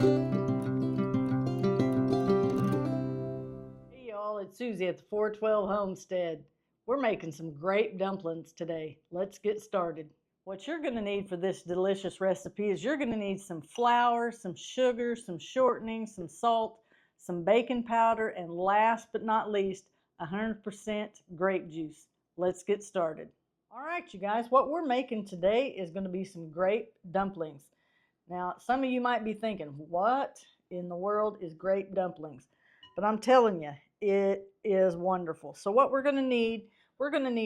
Hey y'all, it's Susie at the 412 Homestead. We're making some grape dumplings today. Let's get started. What you're going to need for this delicious recipe is you're going to need some flour, some sugar, some shortening, some salt, some baking powder, and last but not least, 100% grape juice. Let's get started. All right, you guys, what we're making today is going to be some grape dumplings. Now, some of you might be thinking, what in the world is grape dumplings? But I'm telling you, it is wonderful. So what we're going to need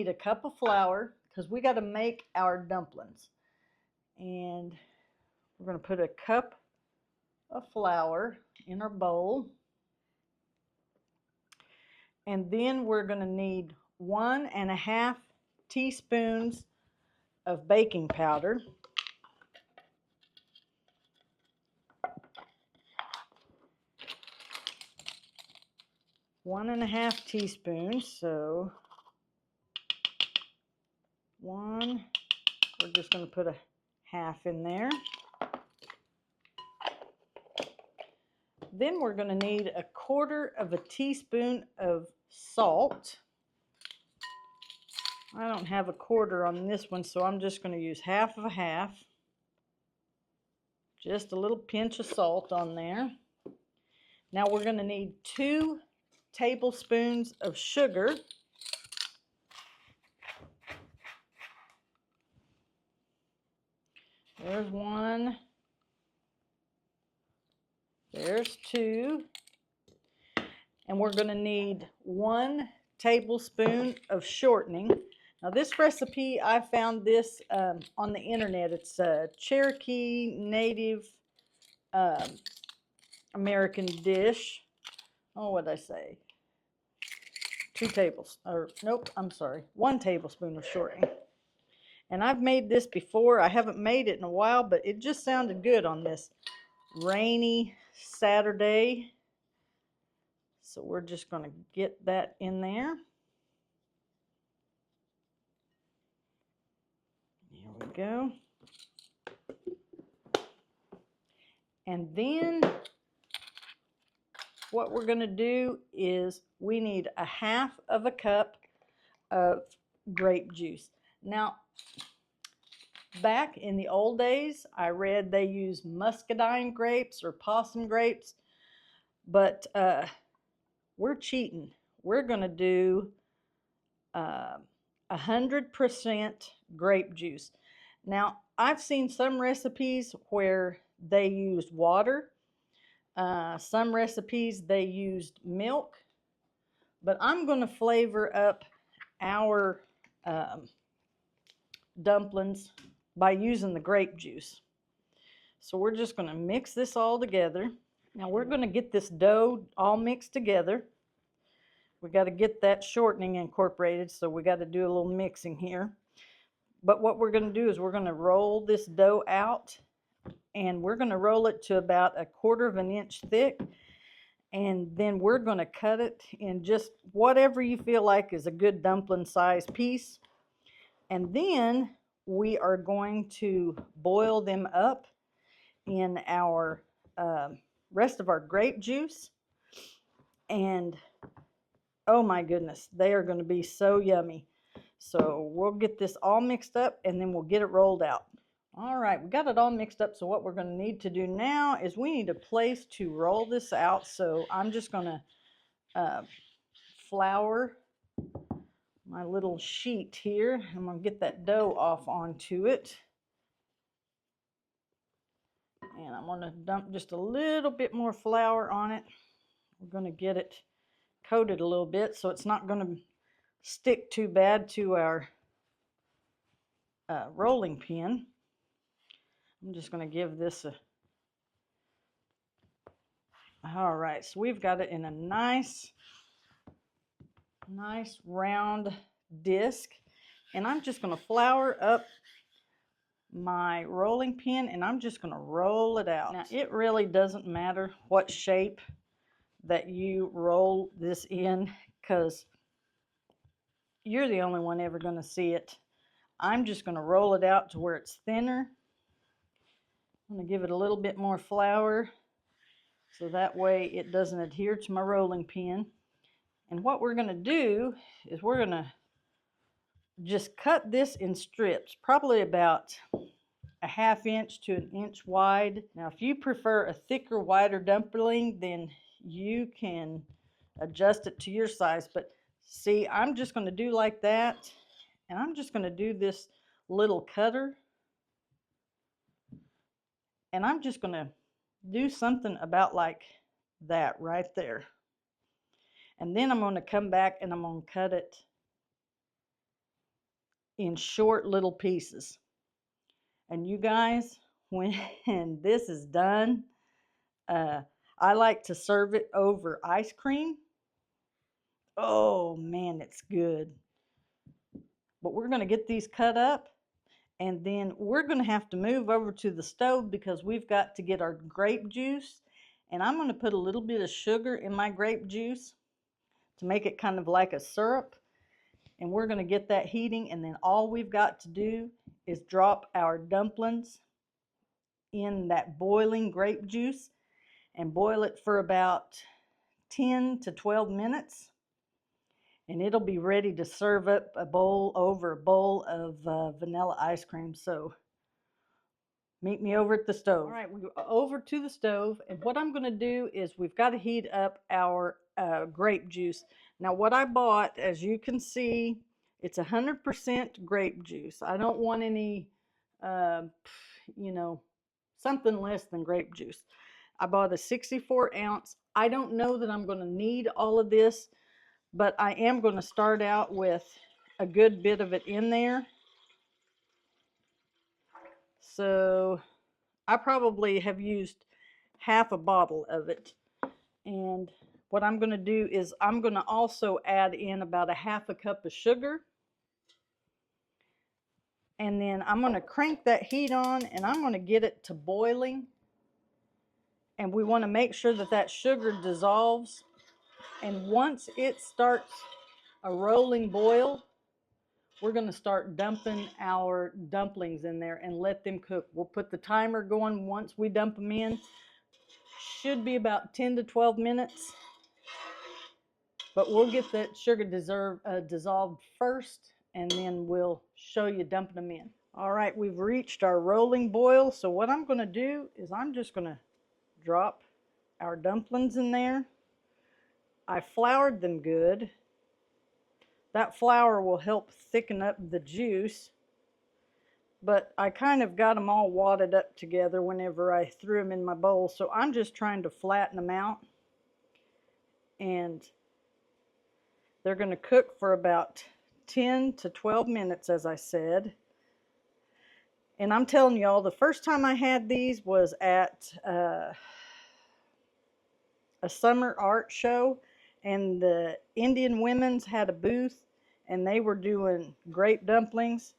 a cup of flour because we got to make our dumplings. And we're going to put a cup of flour in our bowl. And then we're going to need 1.5 teaspoons of baking powder. One and a half teaspoons, so we're just going to put a half in there. Then we're going to need 1/4 teaspoon of salt. I don't have 1/4 on this one, so I'm just going to use half of a half. Just a little pinch of salt on there. Now we're going to need 2 tablespoons of sugar. There's 1. There's 2. And we're going to need 1 tablespoon of shortening. Now this recipe, I found this on the internet. It's a Cherokee Native American dish. Oh, what did I say? 1 tablespoon of shortening. And I've made this before. I haven't made it in a while, but it just sounded good on this rainy Saturday. So we're just going to get that in there. Here we go. And then what we're going to do is we need 1/2 cup of grape juice. Now, back in the old days, I read they use muscadine grapes or possum grapes, but we're cheating. We're going to do 100% grape juice. Now, I've seen some recipes where they used water. Some recipes they used milk. But I'm going to flavor up our dumplings by using the grape juice. So we're just going to mix this all together. Now we're going to get this dough all mixed together. We got to get that shortening incorporated, so we got to do a little mixing here. But what we're going to do is we're going to roll this dough out, and we're going to roll it to about 1/4 inch thick. And then we're going to cut it in just whatever you feel like is a good dumpling size piece. And then we are going to boil them up in our rest of our grape juice. And oh my goodness, they are going to be so yummy. So we'll get this all mixed up and then we'll get it rolled out. All right, we got it all mixed up. So what we're going to need to do now is we need a place to roll this out. So I'm just going to flour my little sheet here. I'm going to get that dough off onto it. And I'm going to dump just a little bit more flour on it. We're going to get it coated a little bit so it's not going to stick too bad to our rolling pin. I'm just going to give this a... All right, so we've got it in a nice round disc. And I'm just going to flour up my rolling pin and I'm just going to roll it out. Now, it really doesn't matter what shape that you roll this in because you're the only one ever going to see it. I'm just going to roll it out to where it's thinner. I'm going to give it a little bit more flour so that way it doesn't adhere to my rolling pin. And what we're going to do is we're going to just cut this in strips, probably about a 1/2 inch to 1 inch wide. Now, if you prefer a thicker, wider dumpling, then you can adjust it to your size. But see, I'm just going to do like that, and I'm just going to do this little cutter, and I'm just going to do something about like that right there. And then I'm going to come back and I'm going to cut it in short little pieces. And you guys, when this is done, I like to serve it over ice cream. Oh man, it's good. But we're going to get these cut up, and then we're going to have to move over to the stove because we've got to get our grape juice. And I'm going to put a little bit of sugar in my grape juice to make it kind of like a syrup. And we're going to get that heating, and then all we've got to do is drop our dumplings in that boiling grape juice and boil it for about 10 to 12 minutes. And it'll be ready to serve up a bowl of vanilla ice cream. So meet me over at the stove. All right, we go over to the stove, and what I'm going to do is we've got to heat up our grape juice. Now, what I bought, as you can see, it's 100% grape juice. I don't want any, you know, something less than grape juice. I bought a 64 ounce. I don't know that I'm going to need all of this, but I am going to start out with a good bit of it in there. So I probably have used half a bottle of it. And what I'm going to do is I'm going to also add in about a 1/2 cup of sugar. And then I'm going to crank that heat on, and I'm going to get it to boiling. And we want to make sure that that sugar dissolves. And once it starts a rolling boil, we're going to start dumping our dumplings in there and let them cook. We'll put the timer going once we dump them in. Should be about 10 to 12 minutes. But we'll get that sugar dissolved first, and then we'll show you dumping them in. All right, we've reached our rolling boil. So what I'm going to do is I'm just going to drop our dumplings in there. I floured them good. That flour will help thicken up the juice, but I kind of got them all wadded up together whenever I threw them in my bowl, so I'm just trying to flatten them out. And they're going to cook for about 10 to 12 minutes, as I said. And I'm telling y'all, the first time I had these was at a summer art show, and the Indian women's had a booth, and they were doing grape dumplings.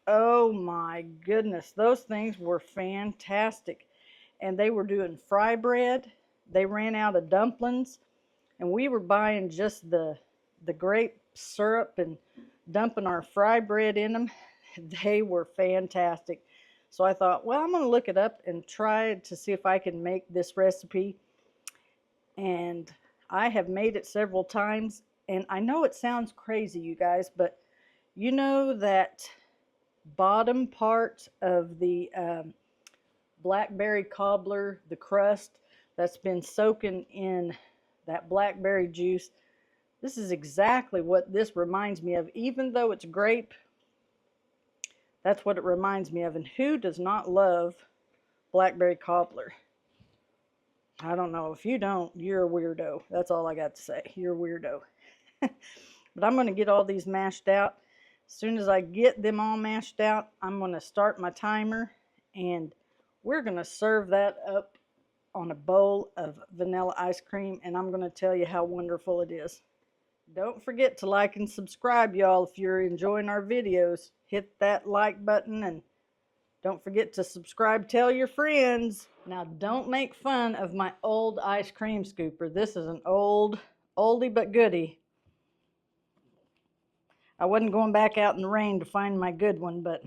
Oh my goodness, those things were fantastic. And they were doing fry bread. They ran out of dumplings, and we were buying just the grape syrup and dumping our fry bread in them. They were fantastic. So I thought, well, I'm going to look it up and try to see if I can make this recipe. And I have made it several times, and I know it sounds crazy, you guys, but you know that bottom part of the blackberry cobbler, the crust that's been soaking in that blackberry juice? This is exactly what this reminds me of. Even though it's grape, that's what it reminds me of. And who does not love blackberry cobbler? I don't know. If you don't, you're a weirdo. That's all I got to say. You're a weirdo. But I'm going to get all these mashed out. As soon as I get them all mashed out, I'm going to start my timer, and we're going to serve that up on a bowl of vanilla ice cream, and I'm going to tell you how wonderful it is. Don't forget to like and subscribe, y'all, if you're enjoying our videos. Hit that like button, and don't forget to subscribe. Tell your friends. Now, don't make fun of my old ice cream scooper. This is an oldie but goodie. I wasn't going back out in the rain to find my good one, but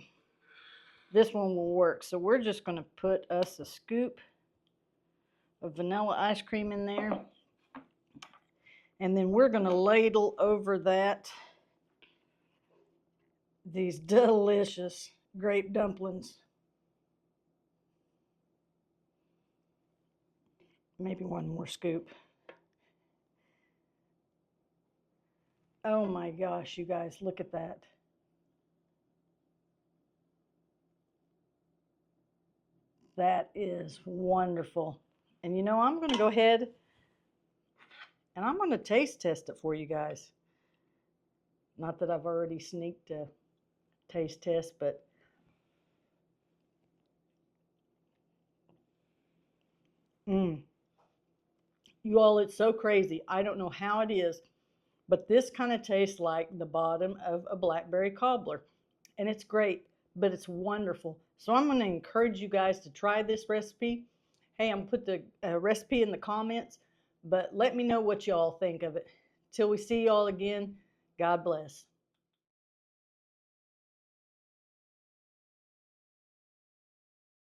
this one will work. So we're just going to put us a scoop of vanilla ice cream in there. And then we're going to ladle over that these delicious grape dumplings. Maybe one more scoop. Oh my gosh, you guys, look at that. That is wonderful. And you know, I'm going to go ahead and I'm going to taste test it for you guys. Not that I've already sneaked a taste test, but you all, it's so crazy. I don't know how it is, but this kind of tastes like the bottom of a blackberry cobbler. And it's great, but it's wonderful. So I'm going to encourage you guys to try this recipe. Hey, I'm going to put the recipe in the comments, but let me know what y'all think of it. Till we see y'all again, God bless.